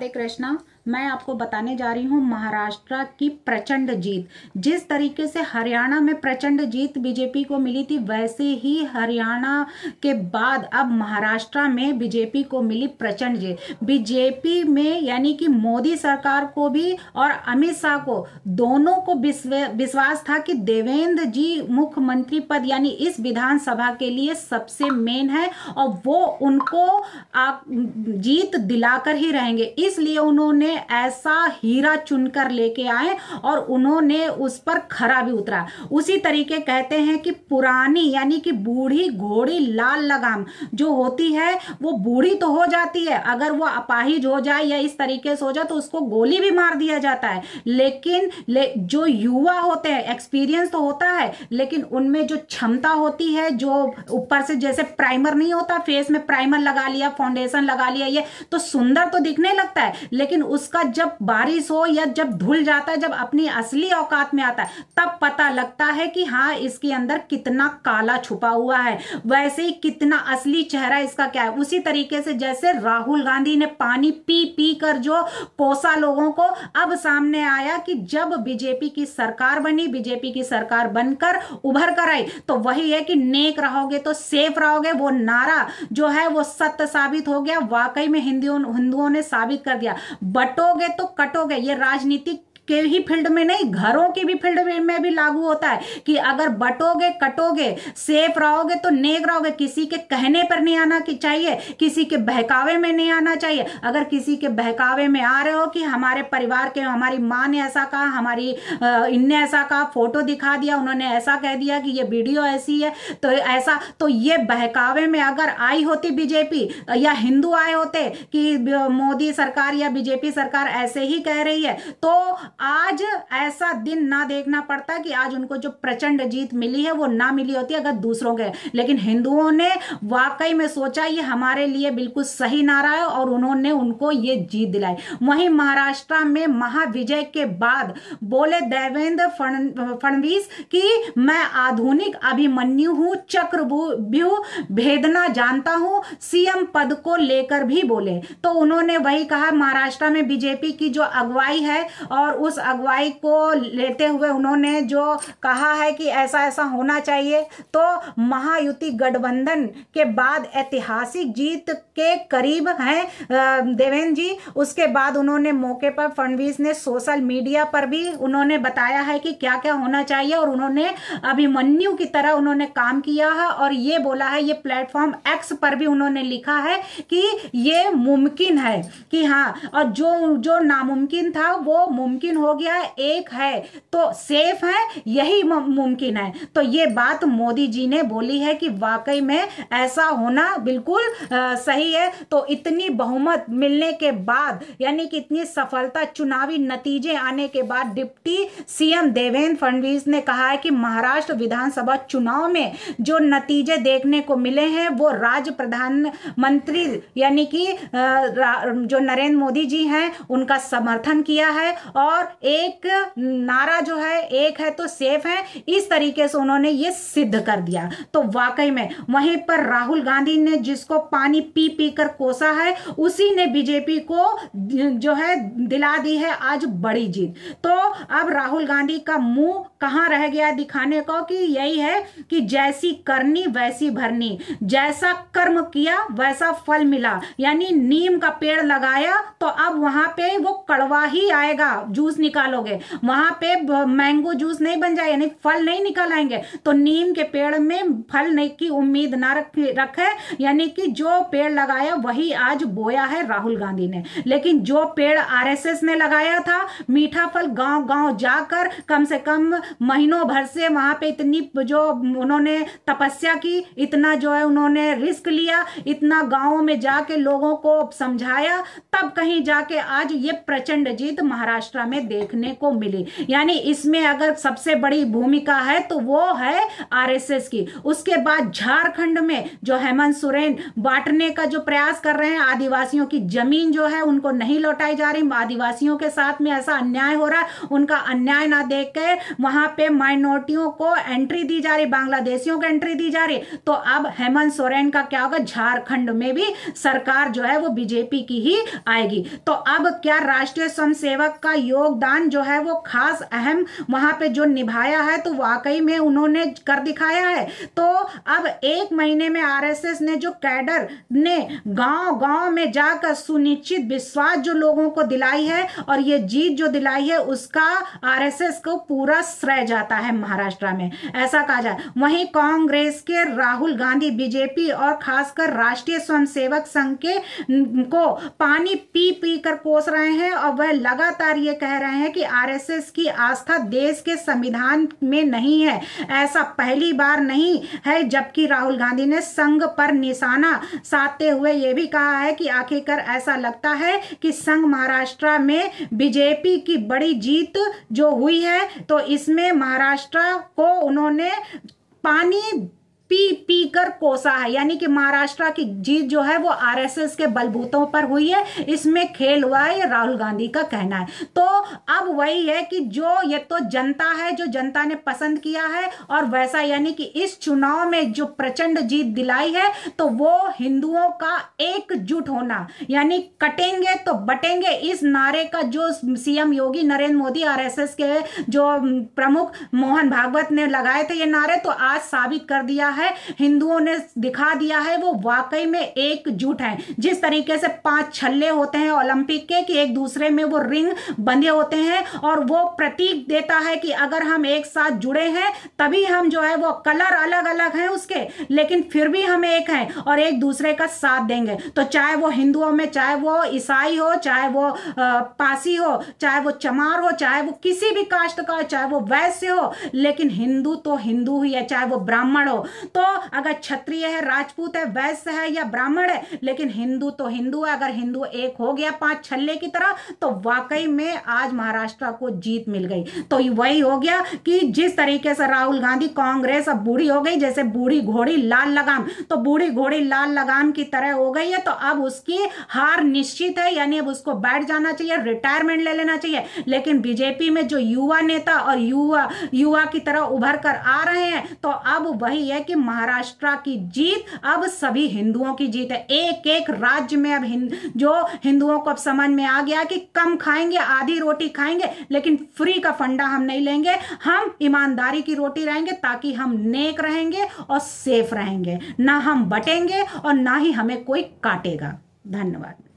हरे कृष्णा। मैं आपको बताने जा रही हूँ महाराष्ट्र की प्रचंड जीत। जिस तरीके से हरियाणा में प्रचंड जीत बीजेपी को मिली थी, वैसे ही हरियाणा के बाद अब महाराष्ट्र में बीजेपी को मिली प्रचंड जीत। बीजेपी में यानी कि मोदी सरकार को भी और अमित शाह को दोनों को विश्वास था कि देवेंद्र जी मुख्यमंत्री पद यानी इस विधानसभा के लिए सबसे मेन है और वो उनको जीत दिलाकर ही रहेंगे। इसलिए उन्होंने ऐसा हीरा चुनकर लेके आए और उन्होंने उस पर खरा भी उतरा। उसी तरीके कहते हैं कि पुरानी यानी कि बूढ़ी घोड़ी लाल लगाम जो होती है वो बूढ़ी तो हो जाती है, अगर वो अपाहिज हो जाए या इस तरीके से हो जाए तो उसको गोली भी मार दिया जाता है। लेकिन जो युवा होते हैं, एक्सपीरियंस तो होता है लेकिन उनमें जो क्षमता होती है, जो ऊपर से जैसे प्राइमर नहीं होता, फेस में प्राइमर लगा लिया, फाउंडेशन लगा लिया, ये तो सुंदर तो दिखने लगता है, लेकिन उसका जब बारिश हो या जब धुल जाता है, जब अपनी असली औकात में आता है, तब पता लगता है कि हाँ इसके अंदर कितना काला छुपा हुआ है, वैसे ही कितना असली चेहरा इसका क्या है। उसी तरीके से जैसे राहुल गांधी ने पानी पी पी कर जो कोसा लोगों को, अब सामने आया कि जब बीजेपी की सरकार बनी, बीजेपी की सरकार बनकर उभर कर आई, तो वही है कि नेक रहोगे तो सेफ रहोगे, वो नारा जो है वो सत्य साबित हो गया। वाकई में हिंदुओं ने साबित कर दिया, बटोगे तो कटोगे। ये राजनीतिक के ही फील्ड में नहीं, घरों की भी फील्ड में भी लागू होता है कि अगर बटोगे कटोगे, सेफ रहोगे तो नेक रहोगे। किसी के कहने पर नहीं आना चाहिए, किसी के बहकावे में नहीं आना चाहिए। अगर किसी के बहकावे में आ रहे हो कि हमारे परिवार के, हमारी माँ ने ऐसा कहा, हमारी इनने ऐसा कहा, फोटो दिखा दिया, उन्होंने ऐसा कह दिया कि ये वीडियो ऐसी है, तो ऐसा, तो ये बहकावे में अगर आई होती बीजेपी या हिंदू आए होते कि मोदी सरकार या बीजेपी सरकार ऐसे ही कह रही है, तो आज ऐसा दिन ना देखना पड़ता कि आज उनको जो प्रचंड जीत मिली है वो ना मिली होती अगर दूसरों के। लेकिन हिंदुओं ने वाकई में सोचा ये हमारे लिए बिल्कुल सही नारा है और उन्होंने उनको ये जीत दिलाई। वहीं महाराष्ट्र में महाविजय के बाद बोले देवेंद्र फडणवीस कि मैं आधुनिक अभिमन्यु हूं, चक्रव्यूह भेदना जानता हूं, सीएम पद को लेकर भी बोले। तो उन्होंने वही कहा, महाराष्ट्र में बीजेपी की जो अगुवाई है और उस अगुवाई को लेते हुए उन्होंने जो कहा है कि ऐसा ऐसा होना चाहिए, तो महायुति गठबंधन के बाद ऐतिहासिक जीत के करीब हैं देवेंद्र जी। उसके बाद उन्होंने मौके पर फडणवीस ने सोशल मीडिया पर भी उन्होंने बताया है कि क्या क्या होना चाहिए और उन्होंने अभिमन्यु की तरह उन्होंने काम किया है और ये बोला है, ये प्लेटफॉर्म एक्स पर भी उन्होंने लिखा है कि ये मुमकिन है कि हाँ, और जो नामुमकिन था वो मुमकिन हो गया है, एक है तो सेफ है, यही मुमकिन है। तो ये बात मोदी जी ने बोली है कि वाकई में ऐसा होना बिल्कुल सही है। तो इतनी बहुमत मिलने के बाद यानी कि इतनी सफलता, चुनावी नतीजे आने के बाद डिप्टी सीएम देवेंद्र फडणवीस ने कहा है कि महाराष्ट्र विधानसभा चुनाव में जो नतीजे देखने को मिले हैं वो राज्य प्रधानमंत्री यानी कि जो नरेंद्र मोदी जी हैं उनका समर्थन किया है और एक नारा जो है एक है तो सेफ है, इस तरीके से उन्होंने ये सिद्ध कर दिया। तो वाकई में वहीं पर राहुल गांधी ने जिसको पानी पी पी कर कोसा है, उसी ने बीजेपी को जो है दिला दी है आज बड़ी जीत। तो अब राहुल गांधी का मुंह कहां रह गया दिखाने को कि यही है कि जैसी करनी वैसी भरनी, जैसा कर्म किया वैसा फल मिला। यानी नीम का पेड़ लगाया तो अब वहां पे वो कड़वा ही आएगा, जूस निकालोगे, वहां पे मैंगो जूस नहीं बन जाए, यानी फल नहीं निकल आएंगे। तो नीम के पेड़ में फल नहीं की उम्मीद ना रखे, यानी कि जो पेड़ लगाया वही आज बोया है राहुल गांधी ने। लेकिन जो पेड़ आरएसएस ने लगाया था, मीठा फल गांव गांव जाकर कम से कम महीनों भर से वहां पे इतनी जो उन्होंने तपस्या की, इतना जो है उन्होंने रिस्क लिया, इतना गांवों में जाके लोगों को समझाया, तब कहीं जाके आज ये प्रचंड जीत महाराष्ट्र में हमें देखने को मिली। यानी इसमें अगर सबसे बड़ी भूमिका है तो वो है आरएसएस की। उसके बाद झारखंड में जो हेमंत सोरेन बांटने का जो प्रयास कर रहे हैं, आदिवासियों की जमीन जो है उनको नहीं लौटाई जा रही, आदिवासियों के साथ में ऐसा अन्याय हो रहा है, उनका अन्याय ना देख के वहां पे माइनॉरिटियों को एंट्री दी जा रही, बांग्लादेशियों को एंट्री दी जा रही। तो अब हेमंत सोरेन का क्या होगा, झारखंड में भी सरकार जो है वो बीजेपी की ही आएगी। तो अब क्या राष्ट्रीय स्वयंसेवक का योगदान जो है वो खास अहम वहां पे जो निभाया है, तो वाकई में उन्होंने कर दिखाया है। तो अब 1 महीने में आरएसएस ने जो कैडर ने गांव गांव में जाकर सुनिश्चित विश्वास जो लोगों को दिलाई है और ये जीत जो दिलाई है, उसका आरएसएस को पूरा श्रेय जाता है महाराष्ट्र में, ऐसा कहा जाए। वहीं कांग्रेस के राहुल गांधी बीजेपी और खासकर राष्ट्रीय स्वयंसेवक संघ के को पानी पी पी कर कोस रहे हैं और वह लगातार ये कह रहे हैं कि आरएसएस की आस्था देश के संविधान में नहीं है। ऐसा पहली बार नहीं है, जबकि राहुल गांधी ने संघ पर निशाना साधते हुए यह भी कहा है कि आखिरकार ऐसा लगता है कि संघ महाराष्ट्र में बीजेपी की बड़ी जीत जो हुई है, तो इसमें महाराष्ट्र को उन्होंने पानी पी पी कर कोसा है। यानी कि महाराष्ट्र की जीत जो है वो आरएसएस के बलबूतों पर हुई है, इसमें खेल हुआ है, ये राहुल गांधी का कहना है। तो अब वही है कि जो ये तो जनता है, जो जनता ने पसंद किया है और वैसा, यानी कि इस चुनाव में जो प्रचंड जीत दिलाई है, तो वो हिंदुओं का एकजुट होना, यानी कटेंगे तो बटेंगे, इस नारे का जो सीएम योगी नरेंद्र मोदी आरएसएस के जो प्रमुख मोहन भागवत ने लगाए थे ये नारे, तो आज साबित कर दिया है, हिंदुओं ने दिखा दिया है वो वाकई में एकजुट हैं। जिस तरीके से 5 छल्ले होते हैं ओलंपिक के कि एक दूसरे में वो रिंग बंधे होते हैं और वो प्रतीक देता है कि अगर हम एक साथ जुड़े हैं तभी हम जो है वो कलर अलग अलग हैं उसके, लेकिन फिर भी हम एक हैं और एक दूसरे का साथ देंगे। तो चाहे वो हिंदुओं में, चाहे वो ईसाई हो, चाहे वो पासी हो, चाहे वो चमार हो, चाहे वो किसी भी कास्ट का हो, चाहे वो वैश्य हो, लेकिन हिंदू तो हिंदू ही है, चाहे वो ब्राह्मण हो। तो अगर क्षत्रिय है, राजपूत है, वैश्य है या ब्राह्मण है, लेकिन हिंदू तो हिंदू है। अगर हिंदू एक हो गया 5 छल्ले की तरह, तो वाकई में आज महाराष्ट्र को जीत मिल गई। तो वही हो गया कि जिस तरीके से राहुल गांधी कांग्रेस अब बूढ़ी हो गई, जैसे बूढ़ी घोड़ी लाल लगाम, तो बूढ़ी घोड़ी लाल लगाम की तरह हो गई है। तो अब उसकी हार निश्चित है, यानी अब उसको बैठ जाना चाहिए, रिटायरमेंट ले लेना चाहिए। लेकिन बीजेपी में जो युवा नेता और युवा की तरह उभर कर आ रहे हैं, तो अब वही है कि महाराष्ट्र की जीत अब सभी हिंदुओं की जीत है। एक एक राज्य में अब जो हिंदुओं को अब समझ में आ गया कि कम खाएंगे, आधी रोटी खाएंगे, लेकिन फ्री का फंडा हम नहीं लेंगे, हम ईमानदारी की रोटी रहेंगे, ताकि हम नेक रहेंगे और सेफ रहेंगे, ना हम बटेंगे और ना ही हमें कोई काटेगा। धन्यवाद।